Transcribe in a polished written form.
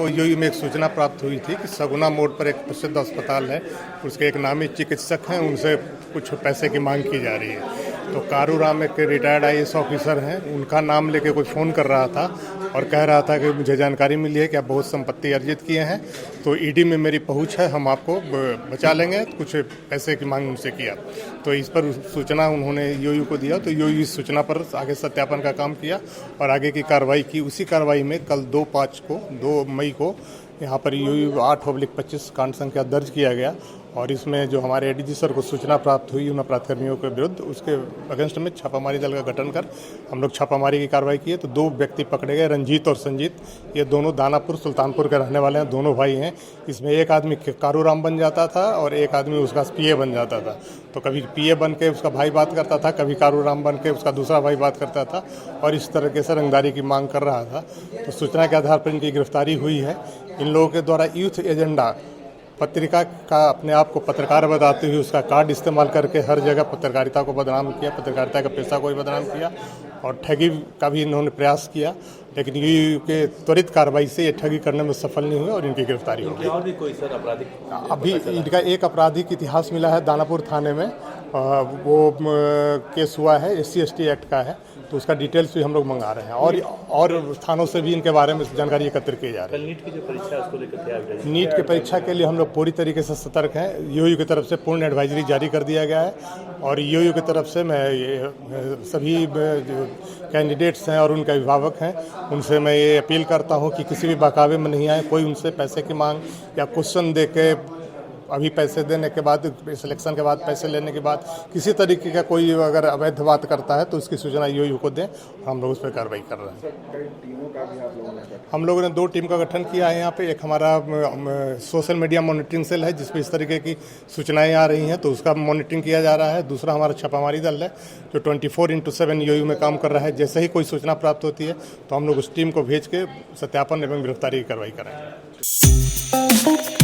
को यूयू में एक सूचना प्राप्त हुई थी कि सगुना मोड़ पर एक प्रसिद्ध अस्पताल है, उसके एक नामी चिकित्सक हैं, उनसे कुछ पैसे की मांग की जा रही है। तो कारू राम एक रिटायर्ड IAS ऑफिसर हैं, उनका नाम लेके कोई फ़ोन कर रहा था और कह रहा था कि मुझे जानकारी मिली है कि आप बहुत संपत्ति अर्जित किए हैं, तो ईडी में मेरी पहुंच है, हम आपको बचा लेंगे। कुछ पैसे की मांग उनसे किया, तो इस पर सूचना उन्होंने यूयू को दिया, तो यूयू इस सूचना पर आगे सत्यापन का काम किया और आगे की कार्रवाई की। उसी कार्रवाई में कल 2 मई को यहाँ पर यूयू 8/25 कांड संख्या दर्ज किया गया और इसमें जो हमारे एडीजी सर को सूचना प्राप्त हुई उन अपराधकर्मियों के विरुद्ध, उसके अगेंस्ट में छापामारी दल का गठन कर हम लोग छापामारी की कार्रवाई की है। तो 2 व्यक्ति पकड़े गए, रंजीत और संजीत। ये दोनों दानापुर सुल्तानपुर के रहने वाले हैं, दोनों भाई हैं। इसमें एक आदमी कारू राम बन जाता था और एक आदमी उसका PA बन जाता था। तो कभी PA बन के उसका भाई बात करता था, कभी कारू राम बन के उसका दूसरा भाई बात करता था और इस तरीके से रंगदारी की मांग कर रहा था। तो सूचना के आधार पर इनकी गिरफ्तारी हुई है। इन लोगों के द्वारा यूथ एजेंडा पत्रिका का अपने आप को पत्रकार बताते हुए उसका कार्ड इस्तेमाल करके हर जगह पत्रकारिता को बदनाम किया, पत्रकारिता का पेशा को भी बदनाम किया और ठगी का भी इन्होंने प्रयास किया, लेकिन यूयू के त्वरित कार्रवाई से ये ठगी करने में सफल नहीं हुए और इनकी गिरफ्तारी हो गई। और भी कोई सर आपराधिक अभी इनका एक आपराधिक इतिहास मिला है दानापुर थाने में, वो केस हुआ है SC/ST एक्ट का है, तो उसका डिटेल्स भी हम लोग मंगा रहे हैं और थानों से भी इनके बारे में जानकारी एकत्र की जा रही है। नीट की जो परीक्षा है उसको लेकर क्या है? नीट की परीक्षा के लिए हम लोग पूरी तरीके से सतर्क हैं। यूयू की तरफ से पूर्ण एडवाइजरी जारी कर दिया गया है और यूयू की तरफ से मैं सभी जो कैंडिडेट्स हैं और उनके अभिभावक हैं उनसे मैं ये अपील करता हूं कि किसी भी बहकावे में नहीं आए। कोई उनसे पैसे की मांग या क्वेश्चन दे के अभी पैसे देने के बाद, सिलेक्शन के बाद पैसे लेने के बाद किसी तरीके का कोई अगर अवैध बात करता है तो उसकी सूचना यूयू को दें। हम लोग उस पर कार्रवाई कर रहे हैं। हम लोगों ने 2 टीम का गठन किया है यहाँ पे। एक हमारा सोशल मीडिया मॉनिटरिंग सेल है जिसपे इस तरीके की सूचनाएं आ रही हैं, तो उसका मॉनिटरिंग किया जा रहा है। दूसरा हमारा छापामारी दल है जो 24/7 यूयू में काम कर रहा है। जैसे ही कोई सूचना प्राप्त होती है तो हम लोग उस टीम को भेज के सत्यापन एवं गिरफ्तारी की कार्रवाई करेंगे।